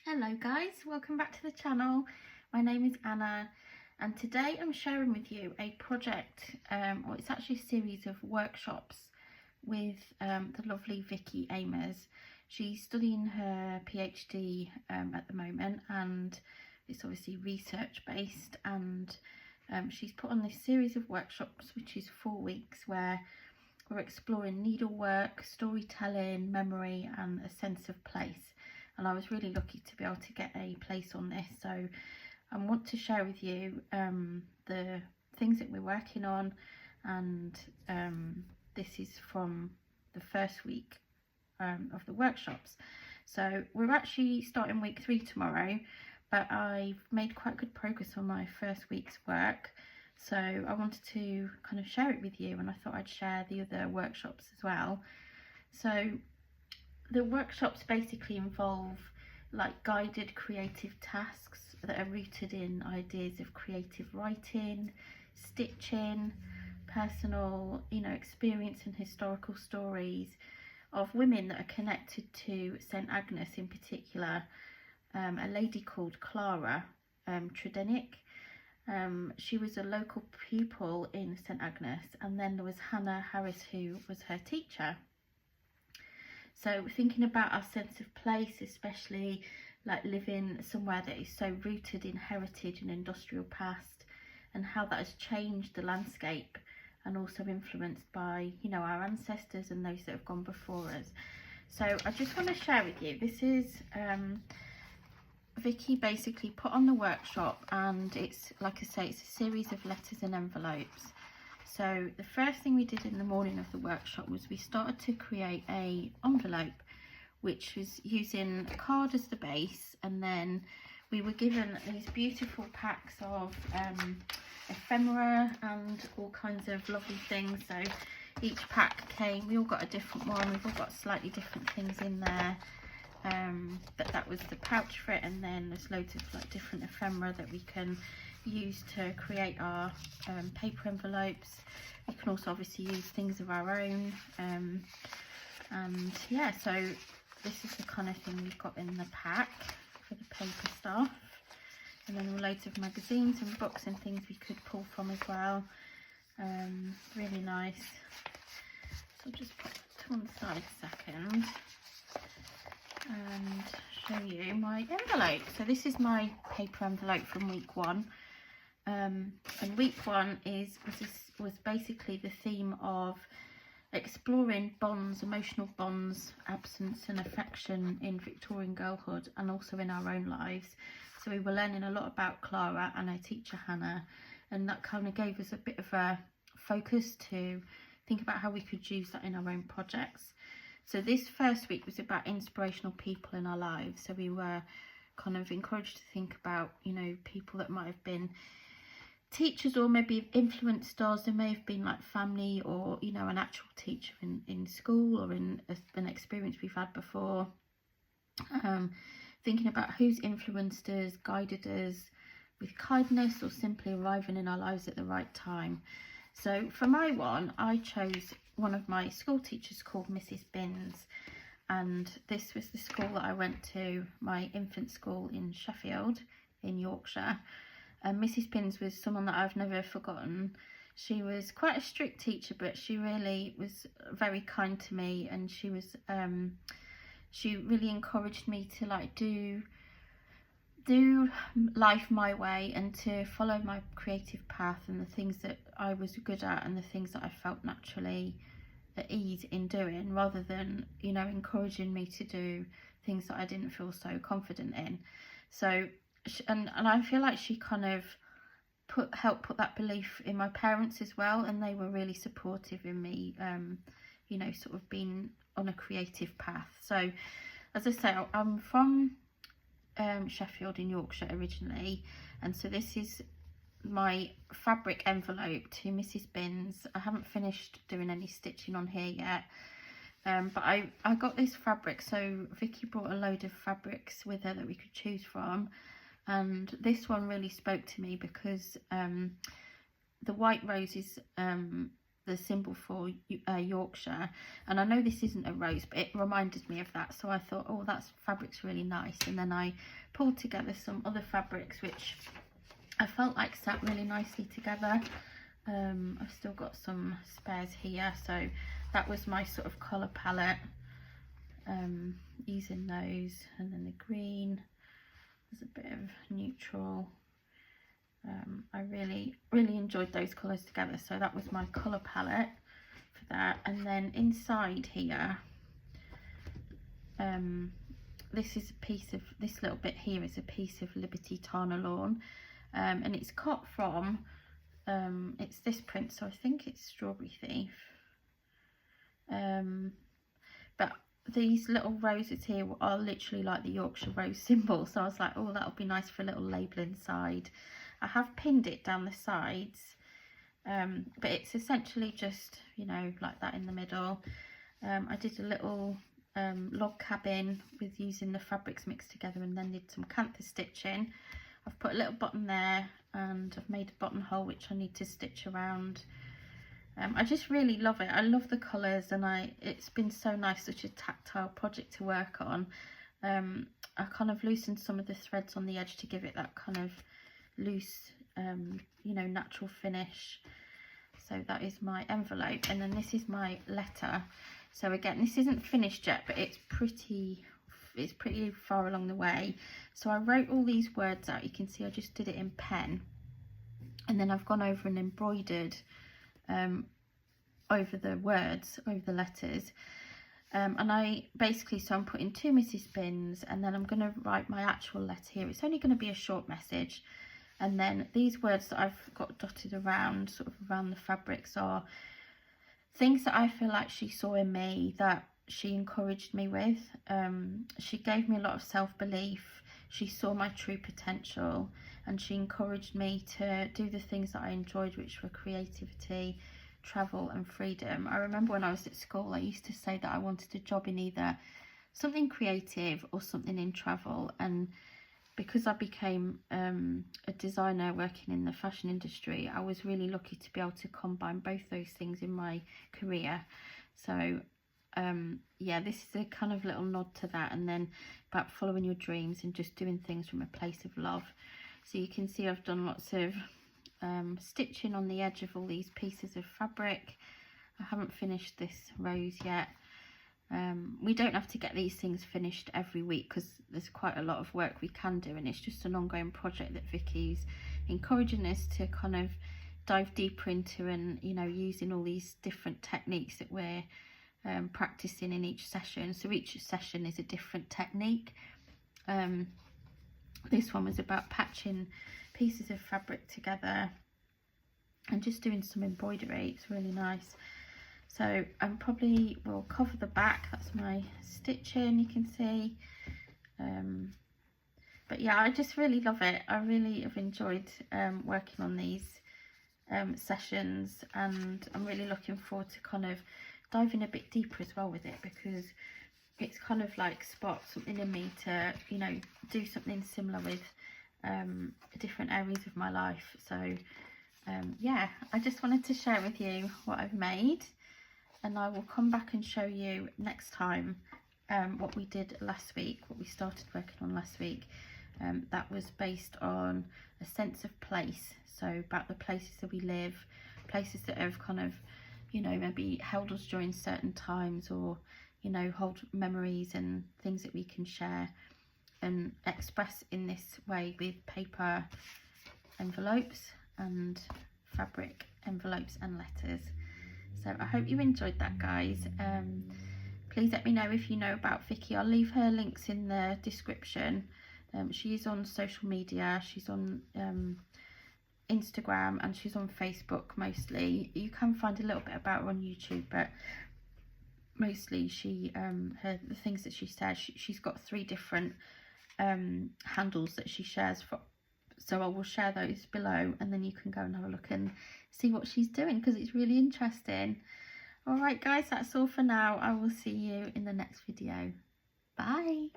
Hello guys, welcome back to the channel. My name is Anna and today I'm sharing with you a project, or it's actually a series of workshops with the lovely Vicki Aimers. She's studying her PhD at the moment, and it's obviously research based, and she's put on this series of workshops which is 4 weeks where we're exploring needlework, storytelling, memory and a sense of place. And I was really lucky to be able to get a place on this, so I want to share with you the things that we're working on, and this is from the first week of the workshops. So we're actually starting week 3 tomorrow, but I've made quite good progress on my first week's work, so I wanted to kind of share it with you, and I thought I'd share the other workshops as well. So the workshops basically involve like guided creative tasks that are rooted in ideas of creative writing, stitching, personal, experience and historical stories of women that are connected to St Agnes, in particular a lady called Clara Tredenick. She was a local pupil in St Agnes, and then there was Hannah Harris, who was her teacher. So thinking about our sense of place, especially like living somewhere that is so rooted in heritage and industrial past, and how that has changed the landscape and also influenced by, our ancestors and those that have gone before us. So I just want to share with you, this is Vicki basically put on the workshop, and it's, like I say, it's a series of letters and envelopes. So the first thing we did in the morning of the workshop was we started to create a envelope, which was using a card as the base, and then we were given these beautiful packs of ephemera and all kinds of lovely things. So each pack came, we all got a different one, we've all got slightly different things in there, but that was the pouch for it, and then there's loads of like different ephemera that we can use to create our paper envelopes. You can also obviously use things of our own, and yeah, so this is the kind of thing we've got in the pack for the paper stuff, and then loads of magazines and books and things we could pull from as well. Really nice. So I'll just put that to one side a second and show you my envelope. So this is my paper envelope from week 1. And week 1 was basically the theme of exploring bonds, emotional bonds, absence and affection in Victorian girlhood and also in our own lives. So we were learning a lot about Clara and her teacher Hannah, and that kind of gave us a bit of a focus to think about how we could use that in our own projects. So this first week was about inspirational people in our lives. So we were kind of encouraged to think about, people that might have been teachers or maybe influenced us. There may have been like family or, an actual teacher in school or in an experience we've had before. Thinking about who's influenced us, guided us with kindness, or simply arriving in our lives at the right time. So for my one, I chose one of my school teachers called Mrs. Binns, and this was the school that I went to, my infant school in Sheffield in Yorkshire. And Mrs. Binns was someone that I've never forgotten. She was quite a strict teacher, but she really was very kind to me, and she was she really encouraged me to like do life my way and to follow my creative path and the things that I was good at and the things that I felt naturally at ease in doing, rather than encouraging me to do things that I didn't feel so confident in. So and I feel like she kind of helped put that belief in my parents as well, and they were really supportive in me sort of being on a creative path. So as I say, I'm from Sheffield in Yorkshire originally, and so this is my fabric envelope to Mrs. Binns. I haven't finished doing any stitching on here yet, but I got this fabric. So Vicki brought a load of fabrics with her that we could choose from, and this one really spoke to me because the white rose is the symbol for Yorkshire, and I know this isn't a rose, but it reminded me of that, so I thought, oh, that fabric's really nice. And then I pulled together some other fabrics which I felt like sat really nicely together. I've still got some spares here, so that was my sort of colour palette, using those. And then the green, there's a bit of neutral. I really enjoyed those colours together, so that was my colour palette for that. And then inside here, this is a piece of, this little bit here is a piece of Liberty Tana lawn, and it's cut from, it's this print, so I think it's Strawberry Thief. But these little roses here are literally like the Yorkshire rose symbol, so I was like, oh, that'll be nice for a little label inside. I have pinned it down the sides, but it's essentially just, you know, like that in the middle. I did a little log cabin with using the fabrics mixed together, and then did some cantha stitching. I've put a little button there, and I've made a buttonhole which I need to stitch around. I just really love it. I love the colours, and it's been so nice, such a tactile project to work on. I kind of loosened some of the threads on the edge to give it that kind of loose, you know, natural finish. So that is my envelope, and then this is my letter. So again, this isn't finished yet, but it's pretty far along the way. So I wrote all these words out. You can see I just did it in pen, and then I've gone over and embroidered over the words, over the letters. And I basically, so I'm putting 2 Mrs. Bins, and then I'm going to write my actual letter here. It's only going to be a short message. And then these words that I've got dotted around, sort of around the fabrics, are things that I feel like she saw in me, that she encouraged me with. She gave me a lot of self-belief. She saw my true potential, and she encouraged me to do the things that I enjoyed, which were creativity, travel and freedom. I remember when I was at school, I used to say that I wanted a job in either something creative or something in travel, and because I became a designer working in the fashion industry, I was really lucky to be able to combine both those things in my career. So yeah, this is a kind of little nod to that, and then about following your dreams and just doing things from a place of love. So you can see I've done lots of stitching on the edge of all these pieces of fabric. I haven't finished this rose yet. We don't have to get these things finished every week because there's quite a lot of work we can do, and it's just an ongoing project that Vicky's encouraging us to kind of dive deeper into, and, you know, using all these different techniques that we're practicing in each session. So each session is a different technique. This one was about patching pieces of fabric together and just doing some embroidery. It's really nice. So I probably will cover the back. That's my stitching, you can see. But yeah, I just really love it. I really have enjoyed working on these sessions, and I'm really looking forward to kind of diving a bit deeper as well with it, because it's kind of like sparked something in me to, you know, do something similar with different areas of my life. So yeah, I just wanted to share with you what I've made, and I will come back and show you next time what we did last week, what we started working on last week. That was based on a sense of place, so about the places that we live, places that have kind of, you know, maybe held us during certain times, or, you know, hold memories and things that we can share and express in this way with paper envelopes and fabric envelopes and letters. So I hope you enjoyed that, guys. Please let me know if you know about Vicki. I'll leave her links in the description. She is on social media. She's on Instagram, and she's on Facebook mostly. You can find a little bit about her on YouTube, but mostly she the things that she says, she's got 3 different handles that she shares for. So I will share those below, and then you can go and have a look and see what she's doing, because it's really interesting. All right, guys, that's all for now. I will see you in the next video. Bye.